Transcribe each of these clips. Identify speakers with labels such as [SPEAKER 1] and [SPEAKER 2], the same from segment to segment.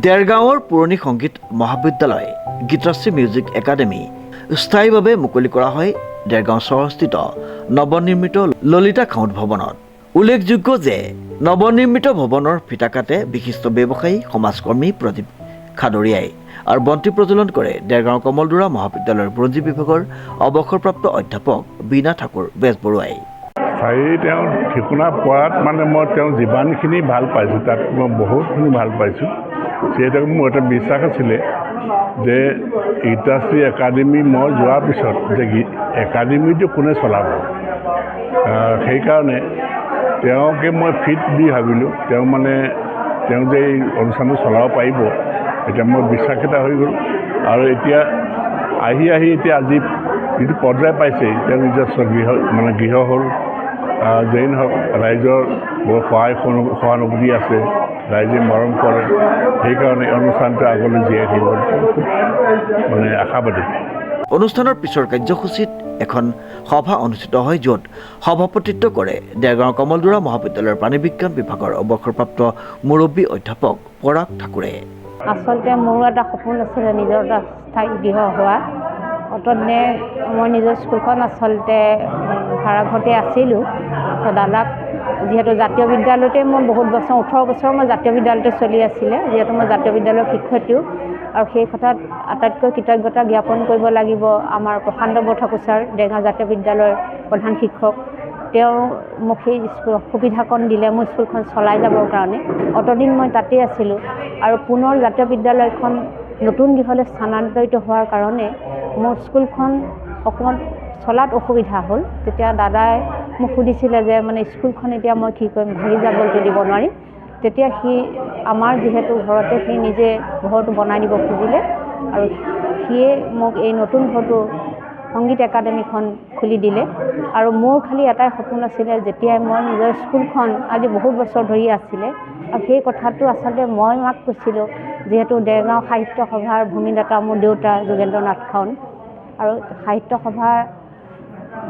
[SPEAKER 1] দেৰগাঁৱৰ পুৰণি সংগীত মহাবিদ্যালয় গীতাশ্ৰী মিউজিক একাডেমী স্থায়ীভাৱে মুকলি কৰা হয় দেৰগাঁও চহৰস্থিত নৱনিৰ্মিত ললিতা খাউণ্ড ভৱনত। উল্লেখযোগ্য যে নৱনিৰ্মিত ভৱনৰ ফিতা কাটে বিশিষ্ট ব্যৱসায়ী সমাজকৰ্মী প্ৰদীপ খাদৰিয়াই আৰু বন্তি প্ৰজ্বলন কৰে দেৰগাঁও কমলদুৰা মহাবিদ্যালয়ৰ বুৰঞ্জী বিভাগৰ অৱসৰপ্ৰাপ্ত অধ্যাপক বীণা ঠাকুৰ বেজবৰুৱাই।
[SPEAKER 2] তেওঁ ঠিকনা পোৱাত মই তেওঁ যিমানখিনি ভাল পাইছোঁ তাত মই বহুতখিনি ভাল পাইছোঁ। যিহেতু মোৰ এটা বিশ্বাস আছিলে যে গীতাশ্ৰী একাডেমী মই যোৱাৰ পিছত যে একাডেমীটো কোনে চলাব, সেইকাৰণে তেওঁকে মই ফিট বুলি ভাবিলোঁ। তেওঁ যে এই অনুষ্ঠানটো চলাব পাৰিব এতিয়া মোৰ বিশ্বাস এটা হৈ গ'ল। আৰু এতিয়া আহি এতিয়া আজি যিটো পৰ্যায় পাইছে, তেওঁ নিজস্ব গৃহ হ'ল, যেই নহওক ৰাইজৰ বৰ সহানুভূতি আছে, ৰাইজে মৰম কৰে, সেইকাৰণে অনুষ্ঠানটো আগলৈ জীয়াই থাকিব আশাবাদী।
[SPEAKER 1] অনুষ্ঠানৰ পিছৰ কাৰ্যসূচীত এখন সভা অনুষ্ঠিত হয়, য'ত সভাপতিত্ব কৰে দেৰগাঁও কমলদুৰা মহাবিদ্যালয়ৰ প্ৰাণীবিজ্ঞান বিভাগৰ অৱসৰপ্ৰাপ্ত মুৰব্বী অধ্যাপক পৰাগ ঠাকুৰে।
[SPEAKER 3] আচলতে মোৰো এটা সপোন আছিলে নিজৰ এটা স্থায়ী গৃহ হোৱা। অতদিনে মই নিজৰ স্কুলখন আচলতে ভাড়াঘৰতে আছিলোঁ। দাদাক যিহেতু জাতীয় বিদ্যালয়তে মই বহুত বছৰ 18 বছৰ মই জাতীয় বিদ্যালয়তে চলি আছিলে, যিহেতু মই জাতীয় বিদ্যালয়ৰ শিক্ষয়িত্ৰীও। আৰু সেই কথাত আটাইতকৈ কৃতজ্ঞতা জ্ঞাপন কৰিব লাগিব আমাৰ প্ৰশান্ত বৰঠাকুৰ ছাৰ, দেৰগাঁও জাতীয় বিদ্যালয়ৰ প্ৰধান শিক্ষক। তেওঁ মোক সেই সুবিধাকণ দিলে মোৰ স্কুলখন চলাই যাবৰ কাৰণে। অতদিন মই তাতেই আছিলোঁ আৰু পুনৰ জাতীয় বিদ্যালয়খন নতুন গৃহলৈ স্থানান্তৰিত হোৱাৰ কাৰণে মোৰ স্কুলখন অকণমান চলাত অসুবিধা হ'ল। তেতিয়া দাদাই মোক সুধিছিলে যে স্কুলখন এতিয়া মই কি কৰিম, ভাঙি যাবলৈতো দিব নোৱাৰিম। তেতিয়া আমাৰ যিহেতু ঘৰতে সি নিজে ঘৰটো বনাই দিব খুজিলে আৰু সিয়ে মোক এই নতুন ঘৰটো সংগীত একাডেমীখন খুলি দিলে। আৰু মোৰ খালি এটাই সপোন আছিলে, যেতিয়াই মই নিজৰ স্কুলখন আজি বহুত বছৰ ধৰি আছিলে, আৰু সেই কথাটো আচলতে মই মাক কৈছিলোঁ, যিহেতু দেৰগাঁও সাহিত্য সভাৰ ভূমিদাতা মোৰ দেউতা যোগেন্দ্ৰ নাথ খাউণ্ড, আৰু সাহিত্য সভাৰ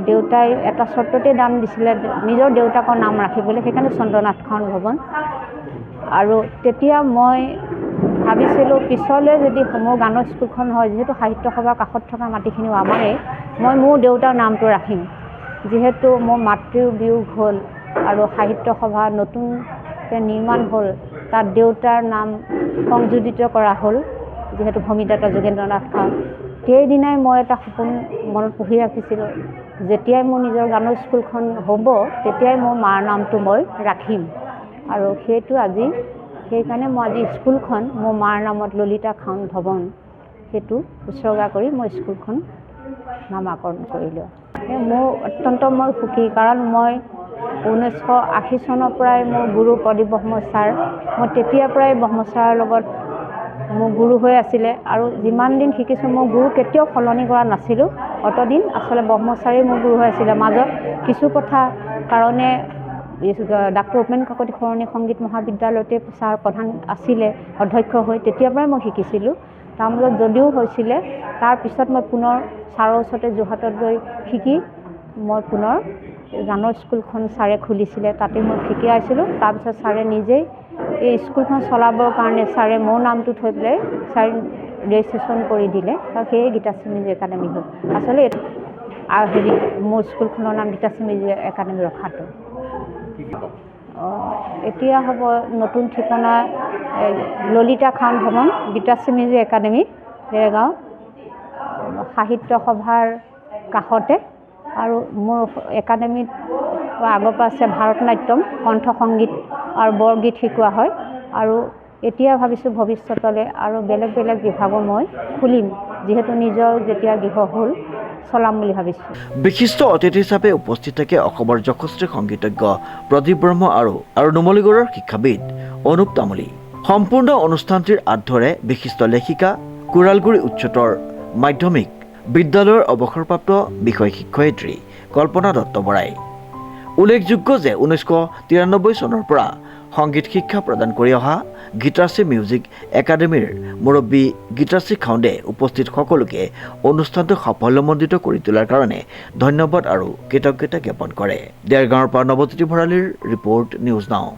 [SPEAKER 3] দেউতাই এটা চৰ্ততে দান দিছিলে নিজৰ দেউতাকৰ নাম ৰাখিবলৈ, সেইকাৰণে চন্দ্ৰনাথ খাউণ্ড ভৱন। আৰু তেতিয়া মই ভাবিছিলোঁ পিছলৈ যদি মোৰ গানৰ স্কুলখন হয়, যিহেতু সাহিত্য সভাৰ কাষত থকা মাটিখিনিও আমাৰেই, মই মোৰ দেউতাৰ নামটো ৰাখিম। যিহেতু মোৰ মাতৃৰ বিয়োগ হ'ল আৰু সাহিত্য সভা নতুনকৈ নিৰ্মাণ হ'ল, তাত দেউতাৰ নাম সংযোজিত কৰা হ'ল, যিহেতু ভূমিদাতা যোগেন্দ্ৰ নাথ খাউণ্ড। সেইদিনাই মই এটা সপোন মনত পুহি ৰাখিছিলোঁ, যেতিয়াই মোৰ নিজৰ গানৰ স্কুলখন হ'ব তেতিয়াই মোৰ মাৰ নামটো মই ৰাখিম। আৰু সেইটো আজি সেইকাৰণে মই আজি স্কুলখন মোৰ মাৰ নামত ললিতা খাউণ্ড ভৱন সেইটো উৎসৰ্গা কৰি মই স্কুলখন নামাকৰণ কৰিলোঁ। মোৰ অত্যন্ত মই সুখী, কাৰণ মই 1980 চনৰ পৰাই মোৰ গুৰু প্ৰদীপ ব্ৰহ্ম ছাৰ, মই তেতিয়াৰ পৰাই ব্ৰহ্ম ছাৰৰ লগত মোৰ গুৰু হৈ আছিলে। আৰু যিমান দিন শিকিছোঁ মোৰ গুৰু কেতিয়াও সলনি কৰা নাছিলোঁ। অতদিন আচলতে ব্ৰহ্ম ছাৰেই মোৰ গুৰু হৈ আছিলে। মাজত কিছু কথা কাৰণে ডাক্তৰ উপেন কাকতি সৰণি সংগীত মহাবিদ্যালয়তে ছাৰ প্ৰধান আছিলে অধ্যক্ষ হৈ, তেতিয়াৰ পৰাই মই শিকিছিলোঁ। তাৰ মাজত যদিও হৈছিলে, তাৰপিছত মই পুনৰ ছাৰৰ ওচৰতে যোৰহাটত গৈ শিকি মই পুনৰ গানৰ স্কুলখন ছাৰে খুলিছিলে, তাতে মই শিকি আহিছিলোঁ। তাৰপিছত ছাৰে নিজেই এই স্কুলখন চলাবৰ কাৰণে ছাৰে মোৰ নামটো থৈ পেলাই ছাৰ ৰেজিষ্ট্ৰেশ্যন কৰি দিলে, আৰু সেয়ে গীতাশ্ৰী মিউজিক একাডেমী হ'ল। আচলতে মোৰ স্কুলখনৰ নাম গীতাশ্ৰী মিউজিক একাডেমী ৰখাটো। এতিয়া হ'ব নতুন ঠিকনা ললিতা খাউণ্ড ভৱন গীতাশ্ৰী মিউজিক একাডেমী, দেৰগাঁও সাহিত্য সভাৰ কাষতে। আৰু মোৰ একাডেমীত আগৰ পৰা আছে ভাৰত নাট্যম, কণ্ঠ সংগীত আৰু বৰগীত শিকোৱা হয়। আৰু এতিয়া ভাবিছোঁ ভৱিষ্যতলৈ আৰু বেলেগ বেলেগ বিভাগো মই খুলিম, যিহেতু নিজৰ যেতিয়া গৃহ হ'ল চলাম বুলি ভাবিছোঁ।
[SPEAKER 1] বিশিষ্ট অতিথি হিচাপে উপস্থিত থাকে অসমৰ যশস্বী সংগীতজ্ঞ প্ৰদীপ ব্ৰহ্ম আৰু নুমলীগড়ৰ শিক্ষাবিদ অনুপ তামুলী। সম্পূৰ্ণ অনুষ্ঠানটিৰ আঁতৰে বিশিষ্ট লেখিকা কোৰালগুৰি উচ্চতৰ মাধ্যমিক বিদ্যালয়ৰ অৱসৰপ্ৰাপ্ত বিষয় শিক্ষয়িত্ৰী কল্পনা দত্ত বৰাই। উল্লেখযোগ্য যে 1993 চনৰ পৰা সংগীত শিক্ষা প্ৰদান কৰি অহা গীতাশ্ৰী মিউজিক একাডেমীৰ মুৰব্বী গীতাশ্ৰী খাউণ্ডে উপস্থিত সকলোকে অনুষ্ঠানটো সাফল্যমণ্ডিত কৰি তোলাৰ কাৰণে ধন্যবাদ আৰু কৃতজ্ঞতা জ্ঞাপন কৰে। দেৰগাঁৱৰ পৰা নৱজ্যোতি ভৰালীৰ ৰিপৰ্ট, নিউজ নাও।